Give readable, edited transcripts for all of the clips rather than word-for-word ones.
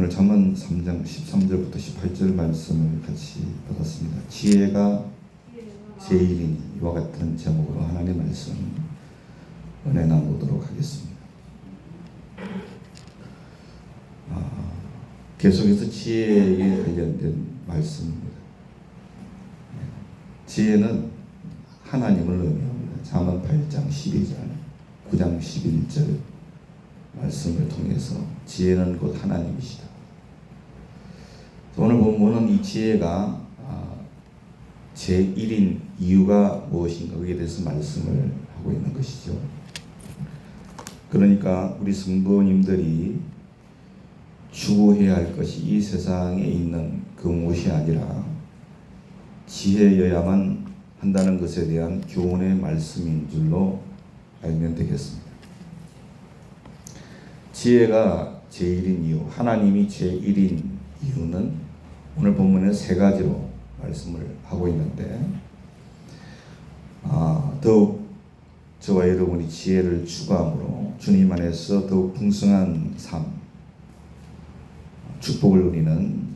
오늘 잠언 3장 13절부터 18절 말씀을 같이 받았습니다. 지혜가 제일이니 이와 같은 제목으로 하나님의 말씀 은혜 나누도록 하겠습니다. 계속해서 지혜에 관련된 말씀입니다. 지혜는 하나님을 의미합니다. 잠언 8장 12절, 9장 11절 말씀을 통해서 지혜는 곧 하나님이시다. 오늘 본문은 이 지혜가 제1인 이유가 무엇인가 거기에 대해서 말씀을 하고 있는 것이죠. 그러니까 우리 성도님들이 추구해야 할 것이 이 세상에 있는 그 무엇이 아니라 지혜여야만 한다는 것에 대한 교훈의 말씀인 줄로 알면 되겠습니다. 지혜가 제1인 이유, 하나님이 제1인 이유는 오늘 본문에 세 가지로 말씀을 하고 있는데 더욱 저와 여러분이 지혜를 추구함으로 주님 안에서 더욱 풍성한 삶, 축복을 누리는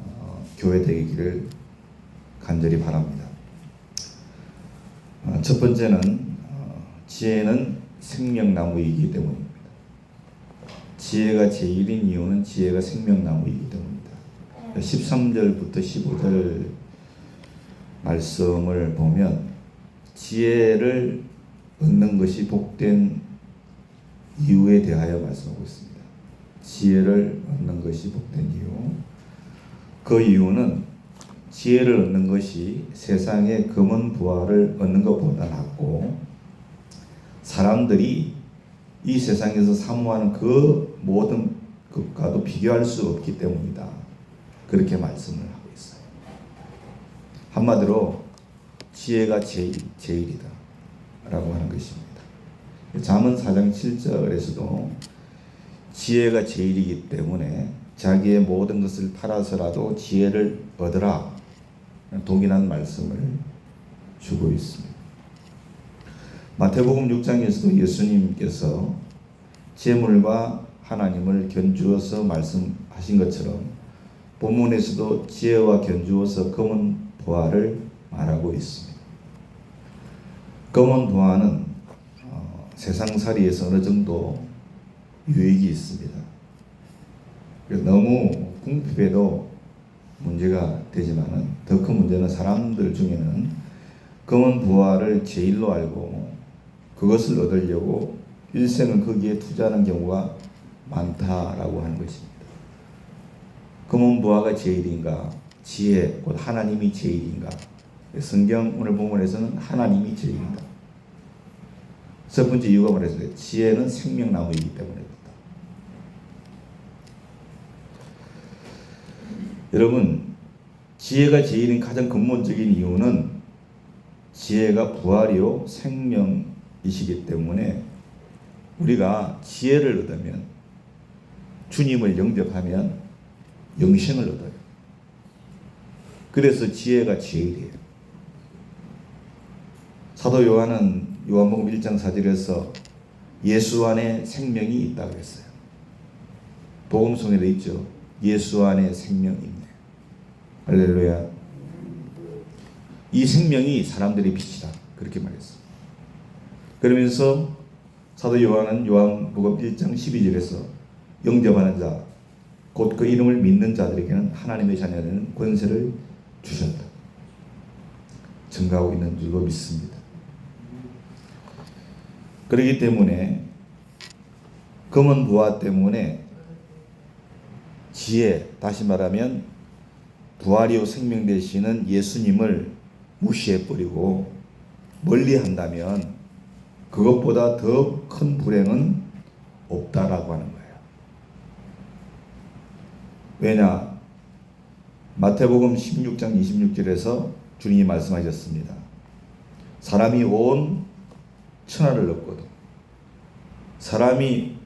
교회 되기를 간절히 바랍니다. 첫 번째는 지혜는 생명나무이기 때문입니다. 지혜가 제1인 이유는 지혜가 생명나무이기 때문입니다. 13절부터 15절 말씀을 보면 지혜를 얻는 것이 복된 이유에 대하여 말씀하고 있습니다. 지혜를 얻는 것이 복된 이유. 그 이유는 지혜를 얻는 것이 세상의 금은 부활을 얻는 것보다 낫고 사람들이 이 세상에서 사모하는 그 모든 것과도 비교할 수 없기 때문이다. 그렇게 말씀을 하고 있어요. 한마디로 지혜가 제일이다 라고 하는 것입니다. 잠언 4장 7절에서도 지혜가 제일이기 때문에 자기의 모든 것을 팔아서라도 지혜를 얻으라 동일한 말씀을 주고 있습니다. 마태복음 6장에서도 예수님께서 재물과 하나님을 견주어서 말씀하신 것처럼 본문에서도 지혜와 견주어서 검은 보화를 말하고 있습니다. 검은 보화는 세상살이에서 어느 정도 유익이 있습니다. 너무 궁핍해도 문제가 되지만은 더 큰 문제는 사람들 중에는 검은 부활을 제일로 알고 그것을 얻으려고 일생을 거기에 투자하는 경우가 많다라고 하는 것입니다. 검은 부활가 제일인가? 지혜, 곧 하나님이 제일인가? 성경 오늘 본문에서는 하나님이 제일이다. 첫 번째 이유가 말했어요. 지혜는 생명나무이기 때문에 그렇다. 여러분, 지혜가 제일인 가장 근본적인 이유는 지혜가 부활이요 생명이시기 때문에 우리가 지혜를 얻으면 주님을 영접하면 영생을 얻어요. 그래서 지혜가 제일이에요. 사도 요한은 요한복음 1장 4절에서 예수 안에 생명이 있다고 했어요. 복음성에도 있죠. 예수 안에 생명이 있네. 할렐루야. 이 생명이 사람들의 빛이다. 그렇게 말했어요. 그러면서 사도 요한은 요한복음 1장 12절에서 영접하는 자, 곧 그 이름을 믿는 자들에게는 하나님의 자녀되는 권세를 주셨다. 증가하고 있는 줄로 믿습니다. 그렇기 때문에 검은 부화 때문에 지혜, 다시 말하면 부활이요 생명 되시는 예수님을 무시해버리고 멀리한다면 그것보다 더 큰 불행은 없다라고 하는 거예요. 왜냐? 마태복음 16장 26절에서 주님이 말씀하셨습니다. 사람이 온 천하를 얻고도 사람이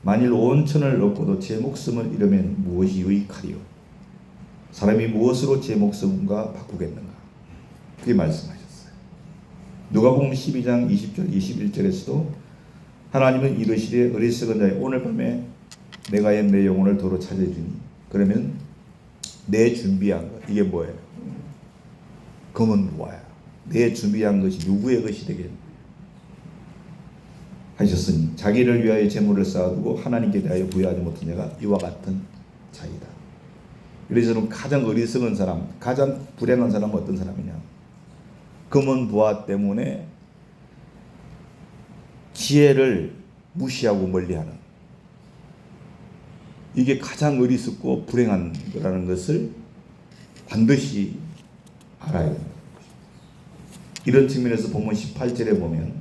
만일 온 천을 얻고도 제 목숨을 잃으면 무엇이 유익하리요? 사람이 무엇으로 제 목숨과 바꾸겠는가? 그게 말씀하셨어요. 누가복음 12장 20절 21절에서도 하나님은 이르시되 어리석은 자여 오늘 밤에 내가 내 영혼을 도로 찾아주니 그러면 내 준비한 것, 이게 뭐예요? 검은 부화야. 내 준비한 것이 누구의 것이 되겠 하셨으니 자기를 위하여 재물을 쌓아두고 하나님께 대하여 부여하지 못한 자가 이와 같은 자이다. 그래서 가장 어리석은 사람, 가장 불행한 사람은 어떤 사람이냐? 검은 부화 때문에 지혜를 무시하고 멀리하는, 이게 가장 어리석고 불행한 거라는 것을 반드시 알아야 됩니다. 이런 측면에서 본문 18절에 보면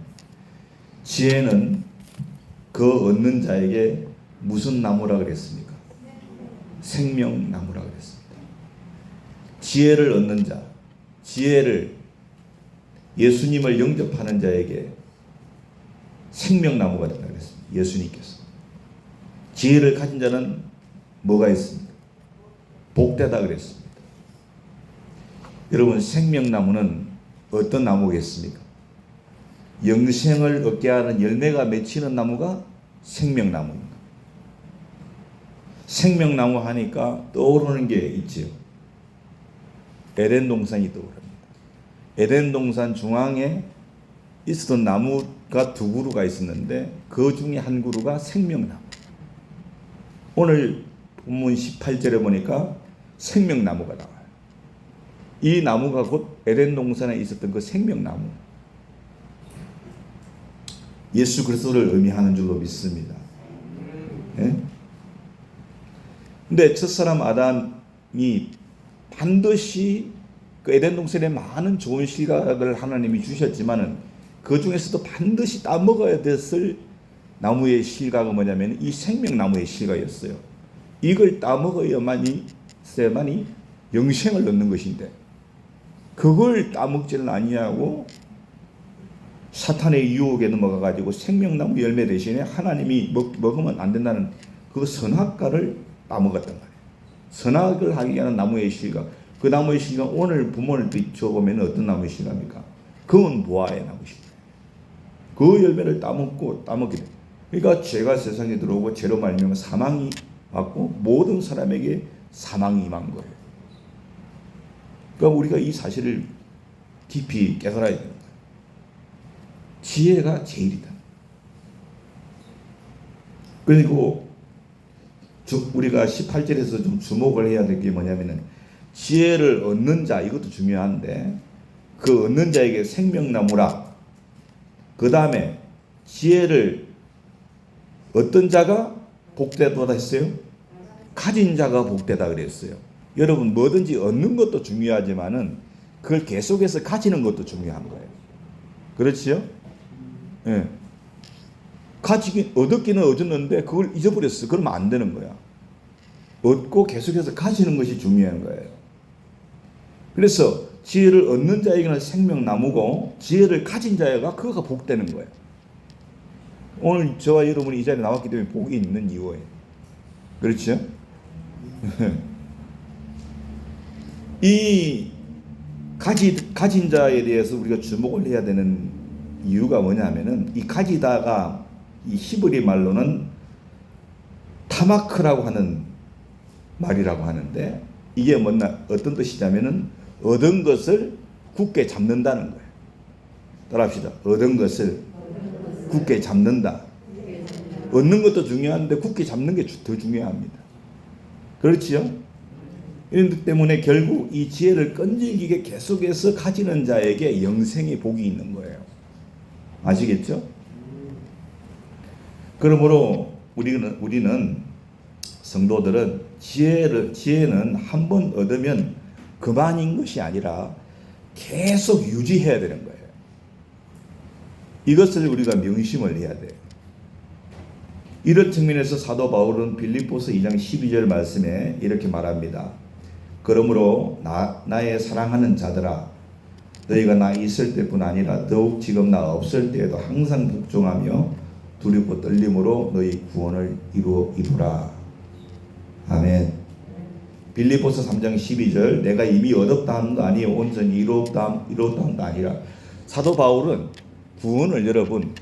지혜는 그 얻는 자에게 무슨 나무라 그랬습니까? 생명나무라 그랬습니다. 지혜를 얻는 자, 지혜를 예수님을 영접하는 자에게 생명나무가 된다 그랬습니다. 예수님께서. 지혜를 가진 자는 뭐가 있습니까? 복되다 그랬습니다. 여러분, 생명나무는 어떤 나무겠습니까? 영생을 얻게 하는 열매가 맺히는 나무가 생명나무입니다. 생명나무 하니까 떠오르는 게 있지요. 에덴 동산이 떠오릅니다. 에덴 동산 중앙에 있었던 나무가 두 그루가 있었는데 그 중에 한 그루가 생명나무. 오늘 본문 18절에 보니까 생명나무가 나와요. 이 나무가 곧 에덴 동산에 있었던 그 생명나무, 예수 그리스도를 의미하는 줄로 믿습니다. 예? 근데 첫사람 아담이 반드시 그 에덴 동산에 많은 좋은 실각을 하나님이 주셨지만은 그 중에서도 반드시 따먹어야 됐을 나무의 실각은 뭐냐면 이 생명나무의 실각이었어요. 이걸 따먹어야만이 영생을 얻는 것인데 그걸 따먹지는 아니하고 사탄의 유혹에 넘어가가지고 생명나무 열매 대신에 하나님이 먹으면 안 된다는 그 선악과를 따먹었단 말이에요. 선악을 하기 위한 나무의 실각. 그 나무의 실각, 오늘 부모를 비춰보면 어떤 나무의 실각입니까? 검은 보아의 나무 실각. 그 열매를 따먹게 돼. 그러니까 죄가 세상에 들어오고 죄로 말미암아 사망이 왔고 모든 사람에게 사망이 임한 거예요. 그러니까 우리가 이 사실을 깊이 깨달아야 되는 거예요. 지혜가 제일이다. 그리고 우리가 18절에서 좀 주목을 해야 될 게 뭐냐면은 지혜를 얻는 자, 이것도 중요한데 그 얻는 자에게 생명나무라. 그 다음에 지혜를 어떤 자가 복되다 했어요? 가진 자가 복되다 그랬어요. 여러분, 뭐든지 얻는 것도 중요하지만은 그걸 계속해서 가지는 것도 중요한 거예요. 그렇지요? 예. 얻었기는 얻었는데 그걸 잊어버렸어. 그러면 안 되는 거야. 얻고 계속해서 가지는 것이 중요한 거예요. 그래서 지혜를 얻는 자에게는 생명나무고 지혜를 가진 자가 그거가 복되는 거예요. 오늘 저와 여러분이 이 자리에 나왔기 때문에 복이 있는 이유예요. 그렇죠? 이 가진 자에 대해서 우리가 주목을 해야 되는 이유가 뭐냐면은 이 가지다가 이 히브리 말로는 타마크라고 하는 말이라고 하는데 이게 어떤 뜻이냐면은 얻은 것을 굳게 잡는다는 거예요. 따라합시다. 얻은 것을 굳게 잡는다. 얻는 것도 중요한데 굳게 잡는 게 더 중요합니다. 그렇지요? 이런 때문에 결국 이 지혜를 끈질기게 계속해서 가지는 자에게 영생의 복이 있는 거예요. 아시겠죠? 그러므로 우리는 성도들은 지혜는 한 번 얻으면 그만인 것이 아니라 계속 유지해야 되는 거예요. 이것을 우리가 명심을 해야 돼요. 이런 측면에서 사도 바울은 빌립보서 2장 12절 말씀에 이렇게 말합니다. 그러므로 나의 사랑하는 자들아, 너희가 나 있을 때뿐 아니라 더욱 지금 나 없을 때에도 항상 복종하며 두렵고 떨림으로 너희 구원을 이루라. 아멘. 빌립보서 3장 12절, 내가 이미 얻었다 하는 거 아니에요. 온전히 이루었다 하는 거 아니라, 사도 바울은 구원을 여러분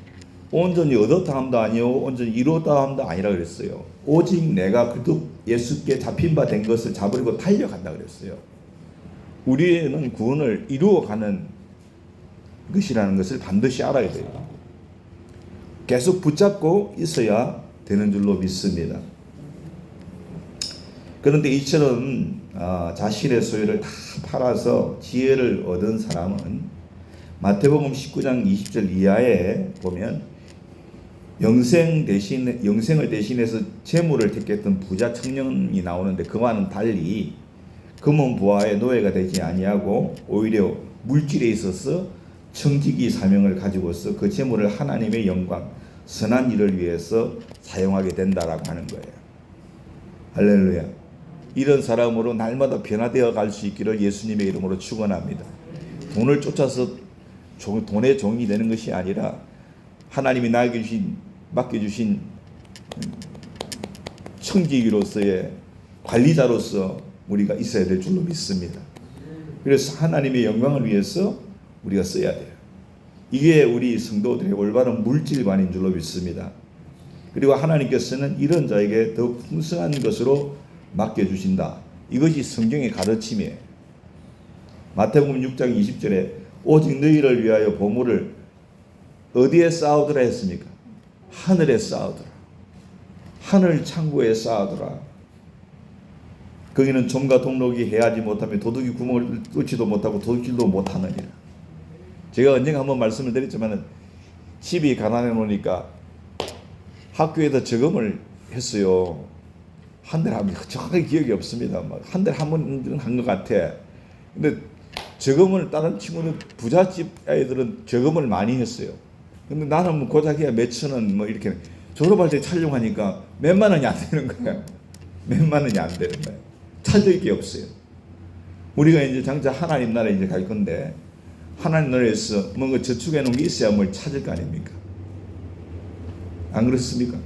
온전히 얻었다 함도 아니요 온전히 이루었다 함도 아니라 그랬어요. 오직 내가 그도 예수께 잡힌 바 된 것을 잡으려고 달려간다 그랬어요. 우리는 구원을 이루어가는 것이라는 것을 반드시 알아야 돼요. 계속 붙잡고 있어야 되는 줄로 믿습니다. 그런데 이처럼 자신의 소유를 다 팔아서 지혜를 얻은 사람은 마태복음 19장 20절 이하에 보면 영생을 대신해서 재물을 택했던 부자 청년이 나오는데 그와는 달리 금은 부하의 노예가 되지 아니하고 오히려 물질에 있어서 청지기 사명을 가지고서 그 재물을 하나님의 영광, 선한 일을 위해서 사용하게 된다라고 하는 거예요. 할렐루야. 이런 사람으로 날마다 변화되어 갈 수 있기를 예수님의 이름으로 축원합니다. 돈을 쫓아서 돈의 종이 되는 것이 아니라 하나님이 나에게 맡겨주신 청지기로서의 관리자로서 우리가 있어야 될 줄로 믿습니다. 그래서 하나님의 영광을 위해서 우리가 써야 돼요. 이게 우리 성도들의 올바른 물질관인 줄로 믿습니다. 그리고 하나님께서는 이런 자에게 더 풍성한 것으로 맡겨주신다. 이것이 성경의 가르침이에요. 마태복음 6장 20절에 오직 너희를 위하여 보물을 어디에 쌓으더라 했습니까? 하늘에 쌓으더라. 하늘 창고에 쌓으더라. 거기는 좀과 동록이 해하지 못하며 도둑이 구멍을 뚫지도 못하고 도둑질도 못하느니라. 제가 언젠가 한번 말씀을 드렸지만 집이 가난해 놓으니까 학교에다 저금을 했어요. 한 달에 한번 정확하게 기억이 없습니다. 한 달에 한 번은 한 것 같아. 근데 저금을 다른 친구는 부잣집 아이들은 저금을 많이 했어요. 근데 나는 뭐 고작해야 몇천 원 뭐 이렇게 졸업할 때 촬영하니까 몇만 원이 안 되는 거야. 몇만 원이 안 되는 거야. 찾을 게 없어요. 우리가 이제 장차 하나님 나라에 이제 갈 건데 하나님 나라에서 뭔가 저축해 놓은 게 있어야 뭘 찾을 거 아닙니까? 안 그렇습니까?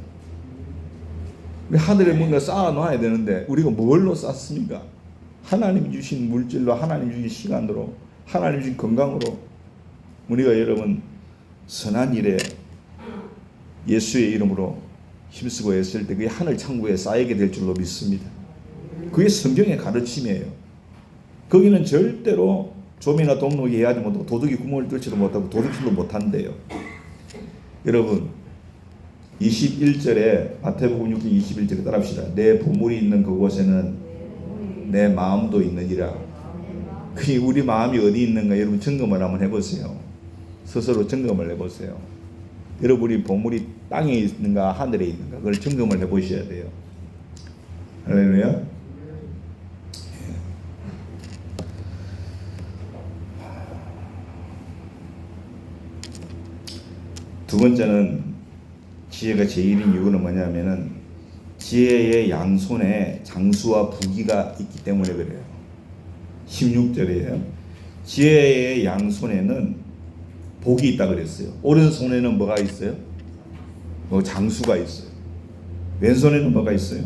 우리 하늘에 뭔가 쌓아 놔야 되는데 우리가 뭘로 쌓습니까? 하나님 주신 물질로, 하나님 주신 시간으로, 하나님 주신 건강으로. 우리가 여러분 선한 일에 예수의 이름으로 힘쓰고 했을 때 그게 하늘 창고에 쌓이게 될 줄로 믿습니다. 그게 성경의 가르침이에요. 거기는 절대로 좀이나 동록이 해야지 못하고 도둑이 구멍을 뚫지도 못하고 도둑질도 못한대요. 여러분 21절에 마태복음 6장 21절에 따라합시다. 내 보물이 있는 그곳에는 내 마음도 있느니라. 그게 우리 마음이 어디 있는가 여러분 점검을 한번 해보세요. 스스로 점검을 해보세요. 여러분이 보물이 땅에 있는가 하늘에 있는가 그걸 점검을 해보셔야 돼요. 할렐루야. 두 번째는 지혜가 제일인 이유는 뭐냐면은 지혜의 양손에 장수와 부귀가 있기 때문에 그래요. 16절이에요. 지혜의 양손에는 복이 있다 그랬어요. 오른손에는 뭐가 있어요? 장수가 있어요. 왼손에는 뭐가 있어요?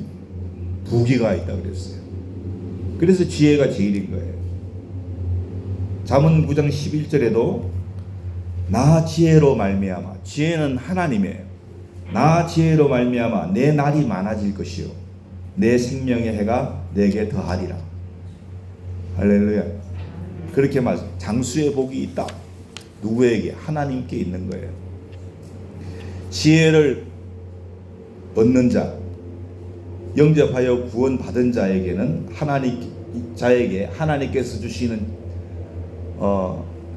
부귀가 있다 그랬어요. 그래서 지혜가 제일인 거예요. 잠언 9장 11절에도 나 지혜로 말미암아, 지혜는 하나님이에요. 나 지혜로 말미암아 내 날이 많아질 것이요 내 생명의 해가 내게 더하리라. 할렐루야. 그렇게 말씀. 장수의 복이 있다. 누구에게? 하나님께 있는 거예요. 지혜를 얻는 자, 영접하여 구원받은 자에게는 하나님께서 주시는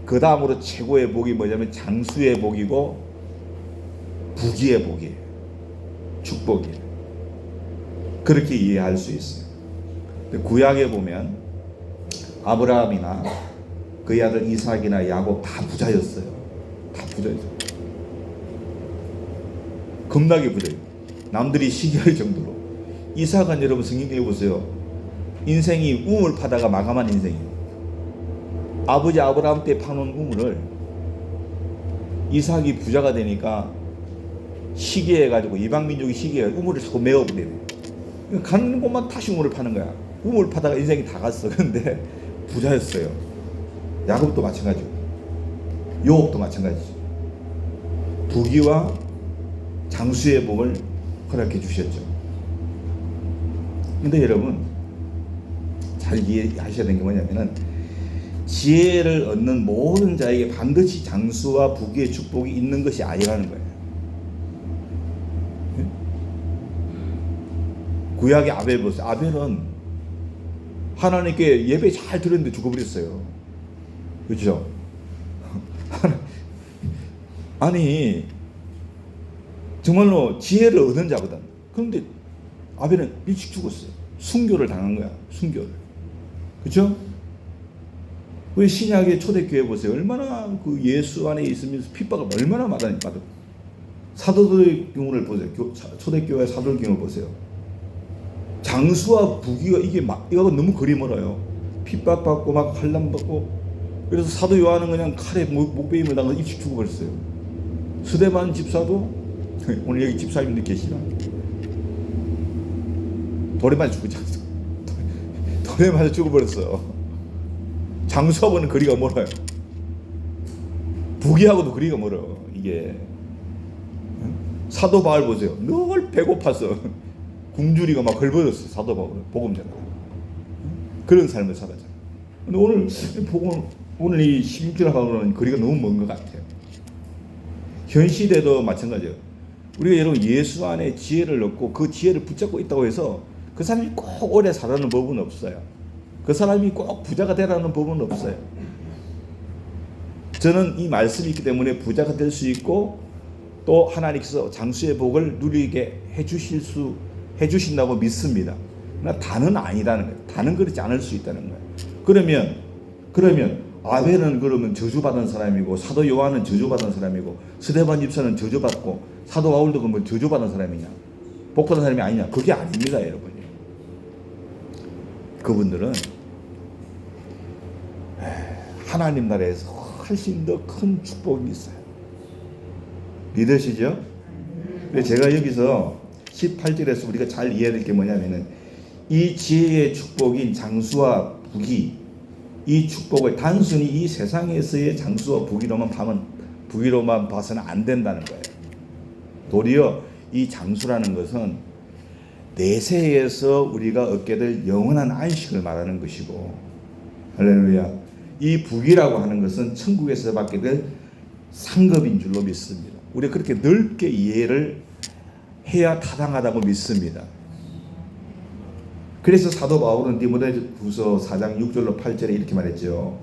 그 다음으로 최고의 복이 뭐냐면 장수의 복이고 부귀의 복이에요. 축복이에요. 그렇게 이해할 수 있어요. 구약에 보면 아브라함이나 그의 아들 이삭이나 야곱 다 부자였어요. 다 부자였어요. 겁나게 부자예요. 남들이 시기할 정도로. 이삭은 여러분 성경에 보세요. 인생이 우물 파다가 마감한 인생이에요. 아버지 아브라함 때 파놓은 우물을 이삭이 부자가 되니까 시기해가지고 이방민족이 시기해 우물을 자꾸 메어버리네. 가는 곳만 다시 우물을 파는 거야. 우물 파다가 인생이 다 갔어. 근데 부자였어요. 야곱도 마찬가지고 요업도 마찬가지죠. 부귀와 장수의 복을 허락해 주셨죠. 근데 여러분 잘 이해하셔야 되는 게 뭐냐면은 지혜를 얻는 모든 자에게 반드시 장수와 부귀의 축복이 있는 것이 아니라는 거예요. 구약의 아벨 보세요. 아벨은 하나님께 예배 잘 드렸는데 죽어버렸어요. 그렇죠? 아니 정말로 지혜를 얻은 자거든. 그런데 아벨은 일찍 죽었어요. 순교를 당한 거야. 순교를. 그렇죠? 왜 신약의 초대교회 보세요. 얼마나 그 예수 안에 있으면서 핍박을 얼마나 받았고. 사도들의 경우를 보세요. 초대교회 사도들 경우 보세요. 장수와 부귀가 이거 너무 거리 멀어요. 핍박받고 막 환난받고. 그래서 사도 요한은 그냥 칼에 목베임을 당해서 일찍 죽어버렸어요. 스데반 집사도 오늘 여기 집사님들 계시나? 돌에 맞아 죽었지 않습니까? 돌에 맞아 죽어버렸어. 장수하고는 거리가 멀어요. 부귀하고도 거리가 멀어. 이게 사도 바울 보세요. 늘 배고파서 굶주리가 막 걸버렸어. 사도 바울 복음 전하. 그런 삶을 살았잖아. 근데 오늘 이 16절하고는 거리가 너무 먼 것 같아요. 현 시대도 마찬가지예요. 우리가 여러분 예수 안에 지혜를 얻고 그 지혜를 붙잡고 있다고 해서 그 사람이 꼭 오래 살아는 법은 없어요. 그 사람이 꼭 부자가 되라는 법은 없어요. 저는 이 말씀이 있기 때문에 부자가 될 수 있고 또 하나님께서 장수의 복을 누리게 해주신다고 믿습니다. 그러나 다는 아니라는 거예요. 다는 그렇지 않을 수 있다는 거예요. 그러면 아벨은 그러면 저주받은 사람이고 사도 요한은 저주받은 사람이고 스데반 집사는 저주받고 사도 바울도 그러면 저주받은 사람이냐? 복받은 사람이 아니냐? 그게 아닙니다, 여러분. 그분들은 하나님 나라에서 훨씬 더 큰 축복이 있어요. 믿으시죠? 제가 여기서 18절에서 우리가 잘 이해해야 될 게 뭐냐면은 이 지혜의 축복인 장수와 부귀, 이 축복을 단순히 이 세상에서의 장수와 부귀로만 봐서는 안 된다는 거예요. 도리어 이 장수라는 것은 내세에서 우리가 얻게 될 영원한 안식을 말하는 것이고, 할렐루야. 이 부귀라고 하는 것은 천국에서 받게 될 상급인 줄로 믿습니다. 우리가 그렇게 넓게 이해를 해야 타당하다고 믿습니다. 그래서 사도 바울은 디모데후서 4장 6절로 8절에 이렇게 말했죠.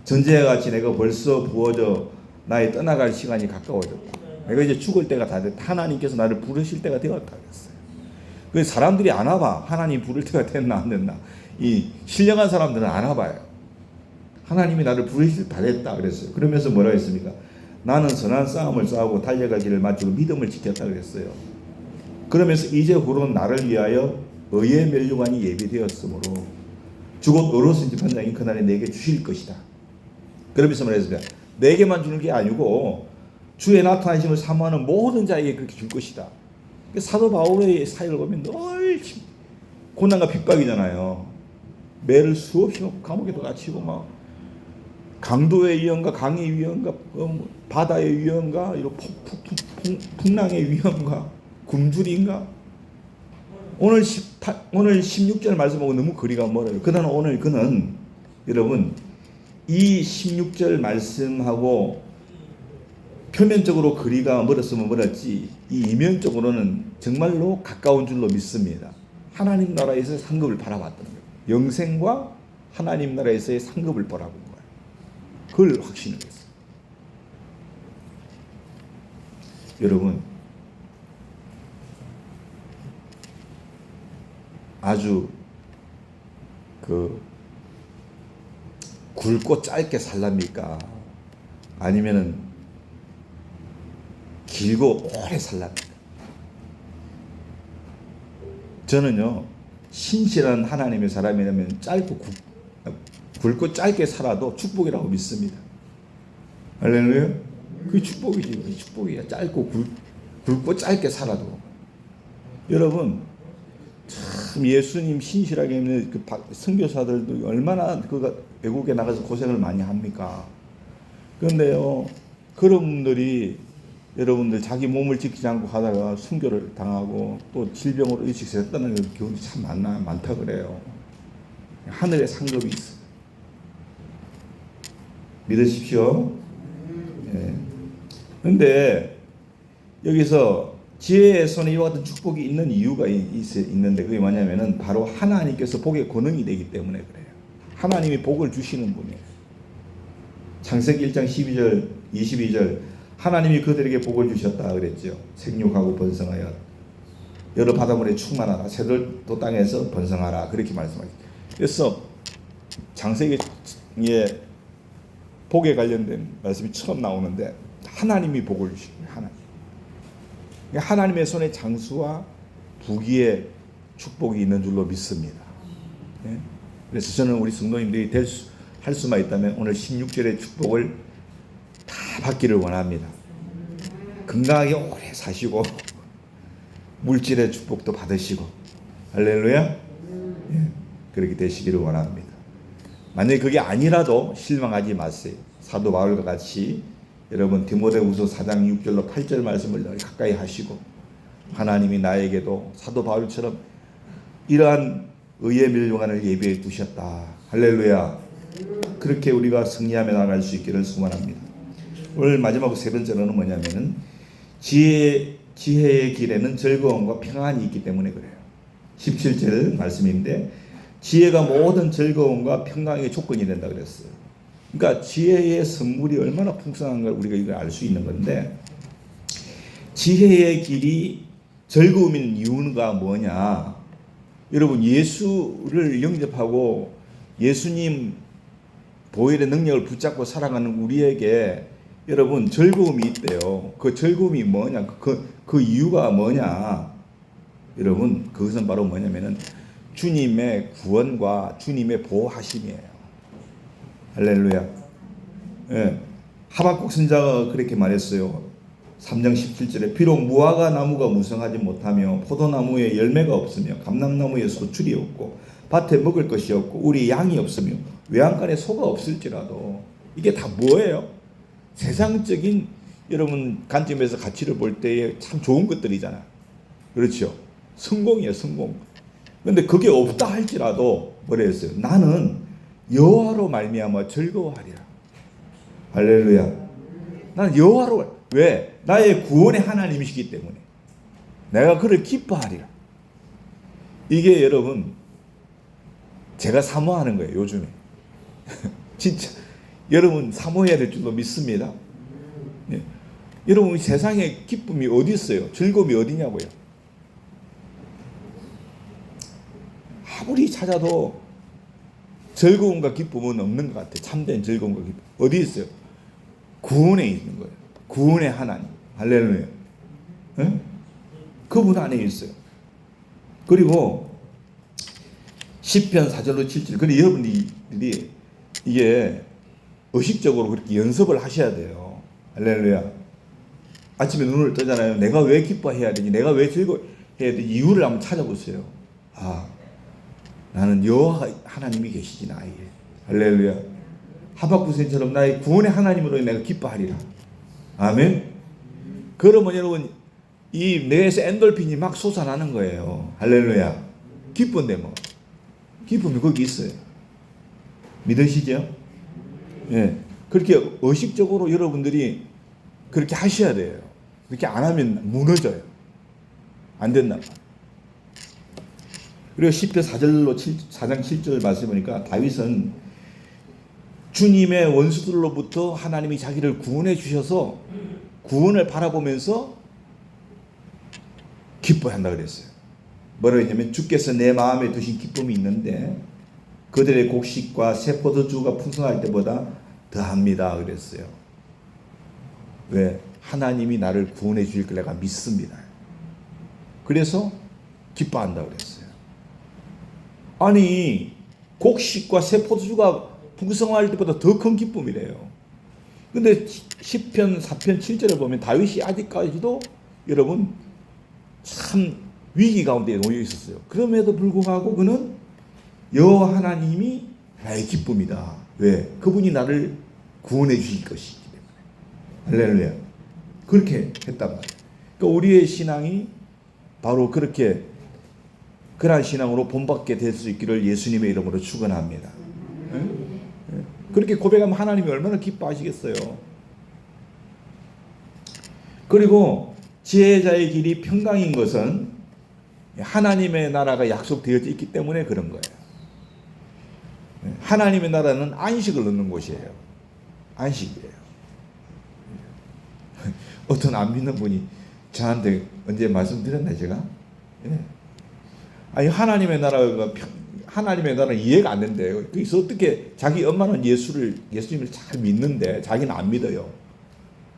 전제와 같이 내가 벌써 부어져 나의 떠나갈 시간이 가까워졌다. 내가 이제 죽을 때가 다 됐다. 하나님께서 나를 부르실 때가 되었다 그랬어요. 그래서 사람들이 안 와봐. 하나님 부를 때가 됐나 안 됐나. 이 신령한 사람들은 안 와봐요. 하나님이 나를 부르실 때 다 됐다 그랬어요. 그러면서 뭐라고 했습니까? 나는 선한 싸움을 싸우고 달려갈 길을 마치고 믿음을 지켰다 그랬어요. 그러면서 이제 후로 나를 위하여 의의 면류관이 예비되었으므로 주곧 어로슨 재판장이 그날에 내게 주실 것이다. 그러면서 말했습니다. 내게만 주는 게 아니고 주의 나타나심을 사모하는 모든 자에게 그렇게 줄 것이다. 사도 바울의 사역을 보면 늘 고난과 핍박이잖아요. 매를 수없이 감옥에도 갇히고 막 강도의 위험과 강의 위험과 바다의 위험과 이런 풍랑의 위험과 굶주림과 오늘 16절 말씀하고 너무 거리가 멀어요. 그러나 오늘 그는 여러분 이 16절 말씀하고 표면적으로 거리가 멀었으면 멀었지 이 이면적으로는 정말로 가까운 줄로 믿습니다. 하나님 나라에서의 상급을 바라봤다는 거예요. 영생과 하나님 나라에서의 상급을 바라본 거예요. 그걸 확신을 했어요. 여러분 아주 굵고 짧게 살랍니까? 아니면은 길고 오래 살랍니까? 저는요 신실한 하나님의 사람이라면 굵고 짧게 살아도 축복이라고 믿습니다. 할렐루야. 그게 축복이지. 그게 축복이야. 굵고 짧게 살아도. 여러분 참 예수님 신실하게 있는 그 선교사들도 얼마나 외국에 나가서 고생을 많이 합니까? 그런데요 그런 분들이 여러분들 자기 몸을 지키지 않고 하다가 순교를 당하고 또 질병으로 일찍 떠나는 경우도 참 많다 그래요. 하늘에 상급이 있어요. 믿으십시오. 예. 그런데 여기서 지혜의 손에 이와 같은 축복이 있는 이유가 있는데 그게 뭐냐면은 바로 하나님께서 복의 권능이 되기 때문에 그래요. 하나님이 복을 주시는 분이에요. 창세기 1장 12절 22절 하나님이 그들에게 복을 주셨다 그랬죠. 생육하고 번성하여 여러 바닷물에 충만하라 새들도 땅에서 번성하라 그렇게 말씀하셨죠. 그래서 창세기에 복에 관련된 말씀이 처음 나오는데 하나님이 복을 주십니다. 하나님의 손에 장수와 부귀의 축복이 있는 줄로 믿습니다. 그래서 저는 우리 성도님들이 할 수만 있다면 오늘 16절의 축복을 다 받기를 원합니다. 건강하게 오래 사시고 물질의 축복도 받으시고 할렐루야. 그렇게 되시기를 원합니다. 만약에 그게 아니라도 실망하지 마세요. 사도 바울과 같이 여러분 디모데후서 4장 6절로 8절 말씀을 늘 가까이 하시고 하나님이 나에게도 사도 바울처럼 이러한 의의 멸류관을 예비해 두셨다. 할렐루야. 그렇게 우리가 승리하며 나갈 수 있기를 소원합니다. 오늘 마지막 세 번째로는 뭐냐면은 지혜의 길에는 즐거움과 평안이 있기 때문에 그래요. 17절 말씀인데 지혜가 모든 즐거움과 평강의 조건이 된다 그랬어요. 그러니까 지혜의 선물이 얼마나 풍성한 걸 우리가 이걸 알 수 있는 건데 지혜의 길이 즐거움인 이유가 뭐냐? 여러분 예수를 영접하고 예수님 보혈의 능력을 붙잡고 살아가는 우리에게 여러분 즐거움이 있대요. 그 즐거움이 뭐냐? 그 이유가 뭐냐? 여러분 그것은 바로 뭐냐면은 주님의 구원과 주님의 보호하심이에요. 할렐루야. 예. 하박국 선자가 그렇게 말했어요. 3장 17절에 비록 무화과 나무가 무성하지 못하며 포도나무에 열매가 없으며 감람나무에 소출이 없고 밭에 먹을 것이 없고 우리 양이 없으며 외양간에 소가 없을지라도 이게 다 뭐예요? 세상적인 여러분 관점에서 가치를 볼 때에 참 좋은 것들이잖아요. 그렇죠? 성공이에요, 성공. 근데 그게 없다 할지라도 뭐라 했어요? 나는 여호와로 말미암아 즐거워하리라. 할렐루야. 나는 여호와로 왜? 나의 구원의 하나님이시기 때문에 내가 그를 기뻐하리라. 이게 여러분 제가 사모하는 거예요. 요즘에 진짜 여러분 사모해야 될 줄로 믿습니다. 네. 여러분 세상에 기쁨이 어디 있어요? 즐거움이 어디냐고요? 아무리 찾아도 즐거움과 기쁨은 없는 것 같아요. 참된 즐거움과 기쁨 어디 있어요? 구원에 있는 거예요. 구원의 하나님. 할렐루야. 네? 그분 안에 있어요. 그리고 시편 4절로 7절. 그리고 여러분들이 이게 의식적으로 그렇게 연습을 하셔야 돼요. 할렐루야. 아침에 눈을 뜨잖아요. 내가 왜 기뻐해야 되지? 내가 왜 즐거워해야 되지? 이유를 한번 찾아보세요. 아, 나는 여호와 하나님이 계시지 나에게. 할렐루야. 하박국 선처럼 나의 구원의 하나님으로 내가 기뻐하리라. 아멘. 그러면 여러분 이 뇌에서 엔돌핀이 막 솟아나는 거예요. 할렐루야. 기쁜데 뭐 기쁨이 거기 있어요. 믿으시죠? 예. 그렇게 의식적으로 여러분들이 그렇게 하셔야 돼요. 그렇게 안 하면 무너져요. 안 된단 말이에요. 그리고 시편 4장 7절 말씀 보니까 다윗은 주님의 원수들로부터 하나님이 자기를 구원해 주셔서 구원을 바라보면서 기뻐한다 그랬어요. 뭐라고 했냐면 주께서 내 마음에 두신 기쁨이 있는데 그들의 곡식과 새 포도주가 풍성할 때보다 더합니다 그랬어요. 왜? 하나님이 나를 구원해 주실 걸 내가 믿습니다. 그래서 기뻐한다 그랬어요. 아니 곡식과 새 포도주가 풍성할 때보다 더 큰 기쁨이래요. 근데 시편 4편 7절에 보면 다윗이 아직까지도 여러분 참 위기 가운데 놓여 있었어요. 그럼에도 불구하고 그는 여호와 하나님이 나의 기쁨이다. 왜? 그분이 나를 구원해 주실 것이기 때문에. 할렐루야. 그렇게 했단 말이에요. 그러니까 우리의 신앙이 바로 그렇게 그러한 신앙으로 본받게 될 수 있기를 예수님의 이름으로 축원합니다. 그렇게 고백하면 하나님이 얼마나 기뻐하시겠어요. 그리고 지혜자의 길이 평강인 것은 하나님의 나라가 약속되어져 있기 때문에 그런 거예요. 하나님의 나라는 안식을 얻는 곳이에요. 안식이에요. 어떤 안 믿는 분이 저한테 언제 말씀드렸나 제가? 아니 하나님의 나라는 이해가 안 된대요. 그래서 어떻게 자기 엄마는 예수님을 잘 믿는데 자기는 안 믿어요.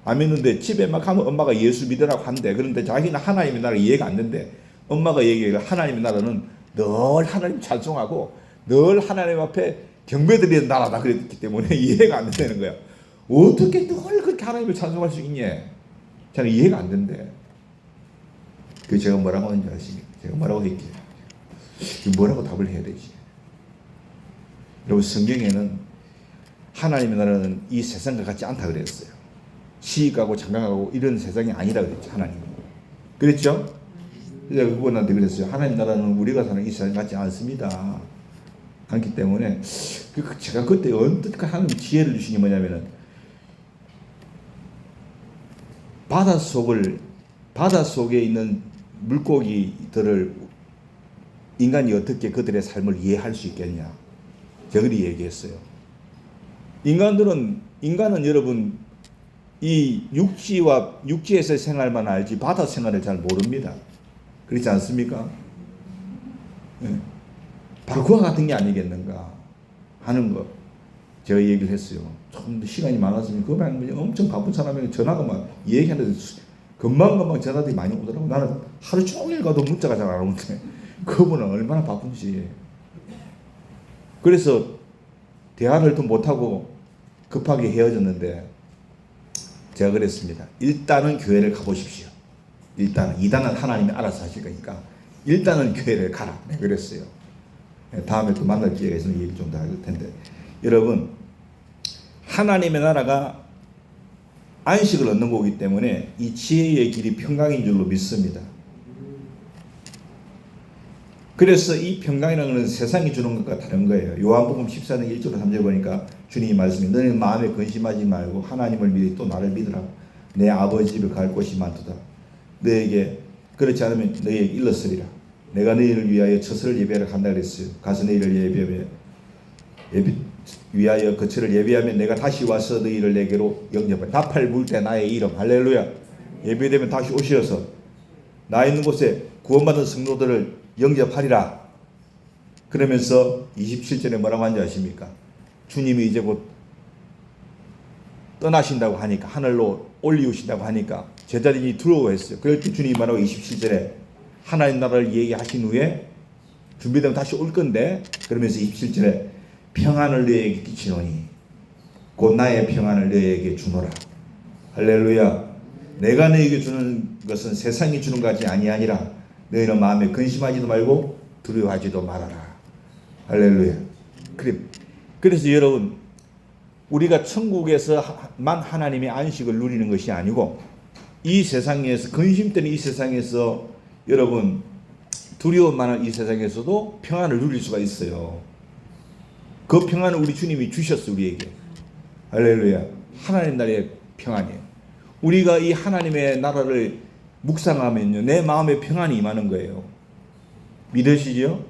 안 믿는데 집에 막 가면 엄마가 예수 믿으라고 한대. 그런데 자기는 하나님의 나라 이해가 안 된대. 엄마가 얘기해요. 하나님의 나라는 늘 하나님 찬송하고 늘 하나님 앞에 경배드리는 나라다 그랬기 때문에 이해가 안 된다는 거야. 어떻게 늘 그렇게 하나님을 찬송할 수 있냐? 저는 이해가 안 된대. 그 제가 뭐라고 하는지 아십니까? 제가 뭐라고 했기에 뭐라고 답을 해야 되지? 여러분 성경에는 하나님의 나라는 이 세상과 같지 않다 그랬어요. 시익하고 장강하고 이런 세상이 아니라 그랬죠. 하나님은. 그랬죠? 제가 그분한테 그랬어요. 하나님 나라는 우리가 사는 이 세상 같지 않습니다. 않기 때문에 제가 그때 언뜻 하나님 지혜를 주신 게 뭐냐면은 바다 속에 있는 물고기들을 인간이 어떻게 그들의 삶을 이해할 수 있겠냐. 제가 그렇게 얘기했어요. 인간은 여러분 이 육지에서의 생활만 알지 바다 생활을 잘 모릅니다. 그렇지 않습니까? 네. 바로 그와 같은 게 아니겠는가 하는 거 제가 얘기를 했어요. 좀 시간이 많았으면 그만 엄청 바쁜 사람에게 전화가 막 얘기하는데 금방 전화들이 많이 오더라고. 나는 하루 종일 가도 문자가 잘 안 오는데 그분은 얼마나 바쁜지. 그래서 대화를 또 못하고 급하게 헤어졌는데 제가 그랬습니다. 일단은 교회를 가보십시오. 이단은 하나님이 알아서 하실 거니까 일단은 교회를 가라. 네, 그랬어요. 다음에 또 만날 기회가 있으면 얘기 좀 더 할 텐데 여러분 하나님의 나라가 안식을 얻는 거기 때문에 이 지혜의 길이 평강인 줄로 믿습니다. 그래서 이 평강이라는 것은 세상이 주는 것과 다른 거예요. 요한복음 14장 1절 3절 보니까 주님이 말씀이 너희는 마음에 근심하지 말고 하나님을 믿으 또 나를 믿으라. 내 아버지 집에 갈 곳이 많도다. 너에게 그렇지 않으면 너희에게 일렀으리라. 내가 너희를 위하여 처소를 예배하러 간다 그랬어요. 가서 너희를 위하여 거처를 예배하면 내가 다시 와서 너희를 내게로 영접하리. 나팔 불 때 나의 이름 할렐루야. 예배되면 다시 오셔서 나 있는 곳에 구원받은 성도들을 영접하리라. 그러면서 27절에 뭐라고 하는지 아십니까? 주님이 이제 곧 떠나신다고 하니까 하늘로 올리우신다고 하니까 제자들이 두려워했어요. 그럴 때 주님이 말하고 27절에 하나님 나라를 얘기하신 후에 준비되면 다시 올 건데 그러면서 27절에 평안을 너희에게 끼치노니 곧 나의 평안을 너희에게 주노라. 할렐루야. 내가 너희에게 주는 것은 세상이 주는 것이 아니하니라. 너희는 마음에 근심하지도 말고 두려워하지도 말아라. 할렐루야. 그래서 여러분 우리가 천국에서만 하나님의 안식을 누리는 것이 아니고 이 세상에서 근심되는 이 세상에서 여러분 두려움 많은 이 세상에서도 평안을 누릴 수가 있어요. 그 평안을 우리 주님이 주셨어 우리에게. 할렐루야. 하나님 나라의 평안이에요. 우리가 이 하나님의 나라를 묵상하면요 내 마음에 평안이 임하는 거예요. 믿으시죠?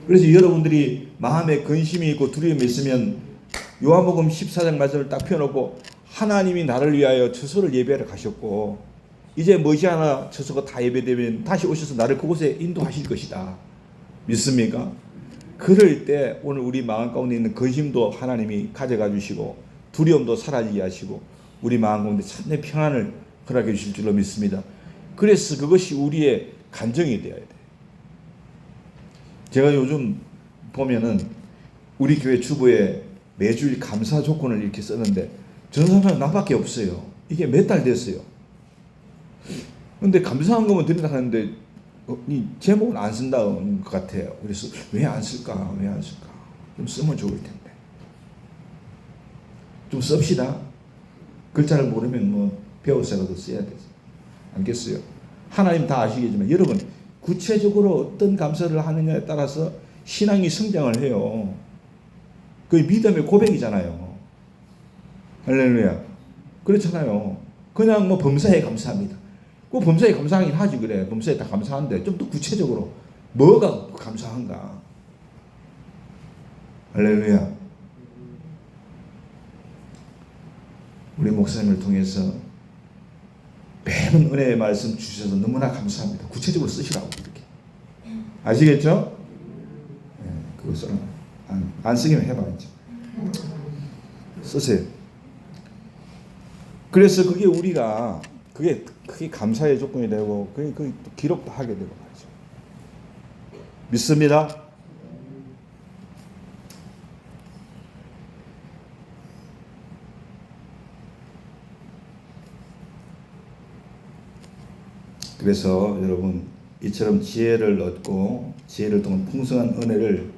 그래서 여러분들이 마음에 근심이 있고 두려움이 있으면 요한복음 14장 말씀을 딱 펴놓고 하나님이 나를 위하여 처소를 예배하러 가셨고 이제 머지않아 처소가 다 예배되면 다시 오셔서 나를 그곳에 인도하실 것이다. 믿습니까? 그럴 때 오늘 우리 마음 가운데 있는 근심도 하나님이 가져가 주시고 두려움도 사라지게 하시고 우리 마음 가운데 참된 평안을 허락해 주실 줄로 믿습니다. 그래서 그것이 우리의 간정이 되어야 돼. 제가 요즘 보면은 우리 교회 주보에 매주일 감사 조건을 이렇게 썼는데 저는 사람 나밖에 없어요. 이게 몇 달 됐어요. 근데 감사한 것만 드린다 하는데 이 제목은 안 쓴다는 것 같아요. 그래서 왜 안 쓸까? 좀 쓰면 좋을 텐데. 좀 씁시다. 글자를 모르면 뭐 배워서라도 써야 되지 않겠어요? 하나님 다 아시겠지만 여러분 구체적으로 어떤 감사를 하느냐에 따라서 신앙이 성장을 해요. 그게 믿음의 고백이잖아요. 할렐루야. 그렇잖아요. 그냥 뭐 범사에 감사합니다. 그 범사에 감사하긴 하지 그래. 범사에 다 감사한데 좀 더 구체적으로 뭐가 감사한가? 할렐루야. 우리 목사님을 통해서 매번 은혜의 말씀 주셔서 너무나 감사합니다. 구체적으로 쓰시라고 이렇게. 아시겠죠? 네, 그것을 안 쓰기만 해봐야죠. 쓰세요. 그래서 그게 우리가 그게 감사의 조건이 되고 그게 기록도 하게 되고 말이죠. 믿습니다. 그래서 여러분 이처럼 지혜를 얻고 지혜를 통한 풍성한 은혜를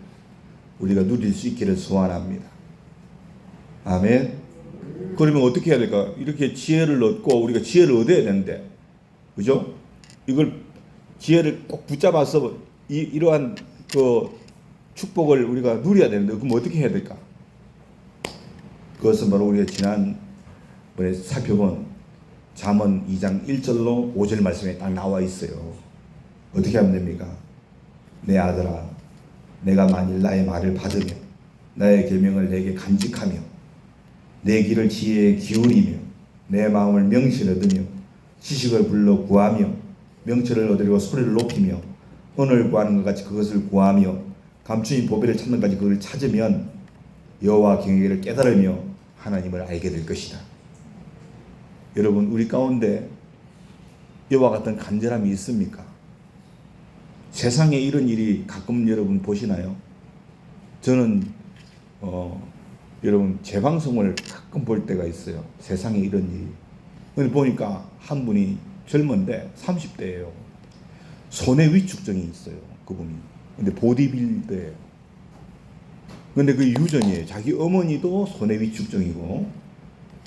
우리가 누릴 수 있기를 소원합니다. 아멘. 그러면 어떻게 해야 될까? 이렇게 지혜를 얻고 우리가 지혜를 얻어야 되는데, 그죠? 이걸 지혜를 꼭 붙잡아서 이러한 그 축복을 우리가 누려야 되는데, 그럼 어떻게 해야 될까? 그것은 바로 우리가 지난번에 살펴본 잠언 2장 1절로 5절 말씀에 딱 나와 있어요. 어떻게 하면 됩니까? 내 아들아, 내가 만일 나의 말을 받으며 나의 계명을 내게 간직하며 내 길을 지혜에 기울이며 내 마음을 명철에 얻으며 지식을 불러 구하며 명철을 얻으려고 소리를 높이며 언을 구하는 것 같이 그것을 구하며 감추인 보배를 찾는 것까지 그것을 찾으면 여호와 경외를 깨달으며 하나님을 알게 될 것이다. 여러분 우리 가운데 이와 같은 간절함이 있습니까? 세상에 이런 일이 가끔 여러분 보시나요? 저는 여러분 재방송을 가끔 볼 때가 있어요. 세상에 이런 일이. 근데 보니까 한 분이 젊은데 30대예요. 손에 위축증이 있어요. 그분이. 근데 보디빌더예요. 근데 그 유전이에요. 자기 어머니도 손에 위축증이고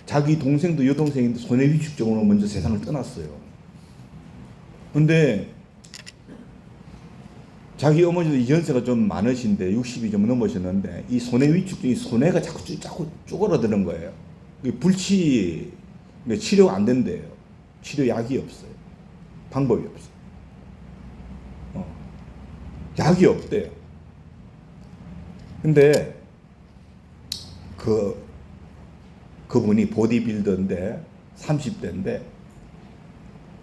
자기 동생도 여동생인데 손에 위축증으로 먼저 세상을 떠났어요. 근데 자기 어머니도 연세가 좀 많으신데 60이 좀 넘으셨는데 이 손에 위축증이 손해가 자꾸 쪼그라드는 거예요. 불치 치료가 안 된대요. 치료 약이 없어요. 방법이 없어요. 약이 없대요. 근데 그분이 보디빌더인데 30대인데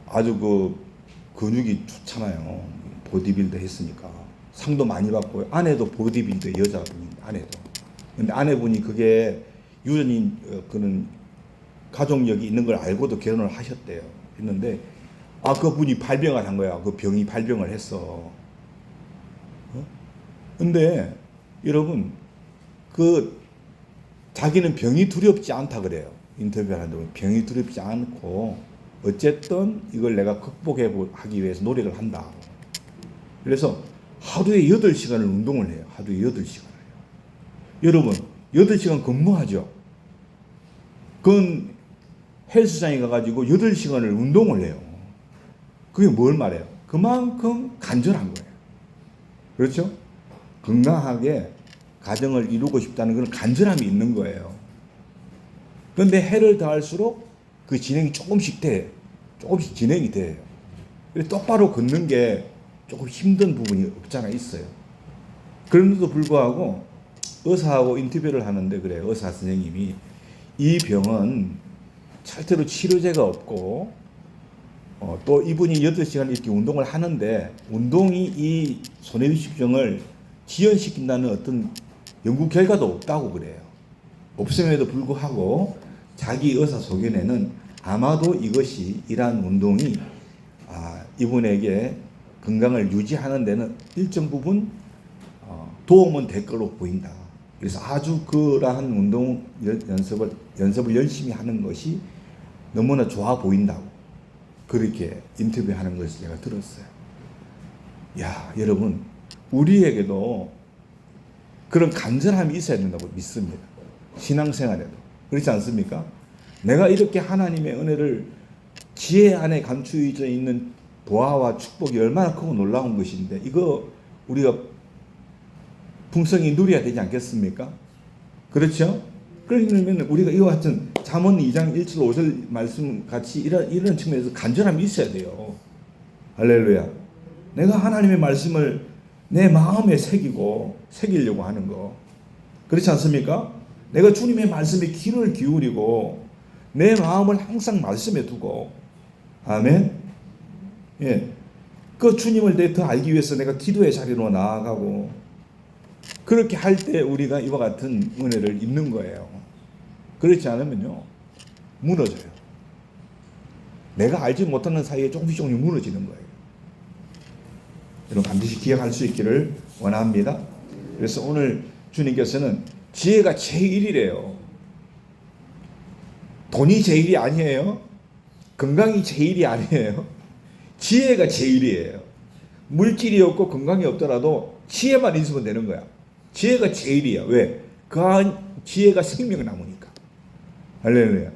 아주 그 근육이 좋잖아요. 보디빌더 했으니까 상도 많이 받고 아내도 보디빌더 여자분이 아내도. 근데 아내분이 그게 유전인 그는 가족력이 있는 걸 알고도 결혼을 하셨대요. 했는데 그분이 발병을 한 거야. 그 병이 발병을 했어. 근데 여러분 자기는 병이 두렵지 않다 그래요. 인터뷰하는데 병이 두렵지 않고 어쨌든 이걸 내가 극복하기 위해서 노력을 한다. 그래서 하루에 8시간을 운동을 해요. 하루에 8시간을 해요. 여러분 8시간 근무하죠. 그건 헬스장에 가가지고 8시간을 운동을 해요. 그게 뭘 말해요? 그만큼 간절한 거예요. 그렇죠? 건강하게 가정을 이루고 싶다는 그런 간절함이 있는 거예요. 그런데 해를 더할수록 그 진행이 조금씩 진행이 돼요. 똑바로 걷는 게 조금 힘든 부분이 없잖아 있어요. 그런데도 불구하고 의사하고 인터뷰를 하는데 그래요. 의사 선생님이 이 병은 절대로 치료제가 없고 또 이분이 8시간 이렇게 운동을 하는데 운동이 이 손해위축증을 지연시킨다는 어떤 연구 결과도 없다고 그래요. 없음에도 불구하고 자기 의사 소견에는 아마도 이러한 운동이 이분에게 건강을 유지하는 데는 일정 부분 도움은 될 걸로 보인다. 그래서 아주 그러한 운동 연습을 열심히 하는 것이 너무나 좋아 보인다고 그렇게 인터뷰하는 것을 제가 들었어요. 야, 여러분 우리에게도 그런 간절함이 있어야 된다고 믿습니다. 신앙생활에도 그렇지 않습니까? 내가 이렇게 하나님의 은혜를 지혜 안에 감추어져 있는 보화와 축복이 얼마나 크고 놀라운 것인데 이거 우리가 풍성히 누려야 되지 않겠습니까? 그렇죠? 그러면 우리가 이와 같은 잠언 2장 1절 5절 말씀 같이 이런 측면에서 간절함이 있어야 돼요. 할렐루야. 내가 하나님의 말씀을 내 마음에 새기려고 하는 거. 그렇지 않습니까? 내가 주님의 말씀에 귀를 기울이고 내 마음을 항상 말씀에 두고 아멘. 예. 그 주님을 더 알기 위해서 내가 기도의 자리로 나아가고 그렇게 할 때 우리가 이와 같은 은혜를 입는 거예요. 그렇지 않으면요 무너져요. 내가 알지 못하는 사이에 조금씩 무너지는 거예요. 여러분 반드시 기억할 수 있기를 원합니다. 그래서 오늘 주님께서는 지혜가 제1이래요. 돈이 제1이 아니에요. 건강이 제1이 아니에요. 지혜가 제1이에요. 물질이 없고 건강이 없더라도 지혜만 있으면 되는 거야. 지혜가 제1이야. 왜? 그 지혜가 생명을 나무니까. 할렐루야.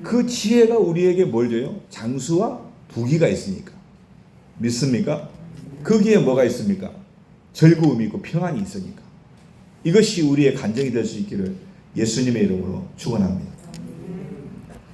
그 지혜가 우리에게 뭘 줘요? 장수와 부귀가 있으니까. 믿습니까? 거기에 뭐가 있습니까? 즐거움이 있고 평안이 있으니까. 이것이 우리의 간증이 될 수 있기를 예수님의 이름으로 축원합니다.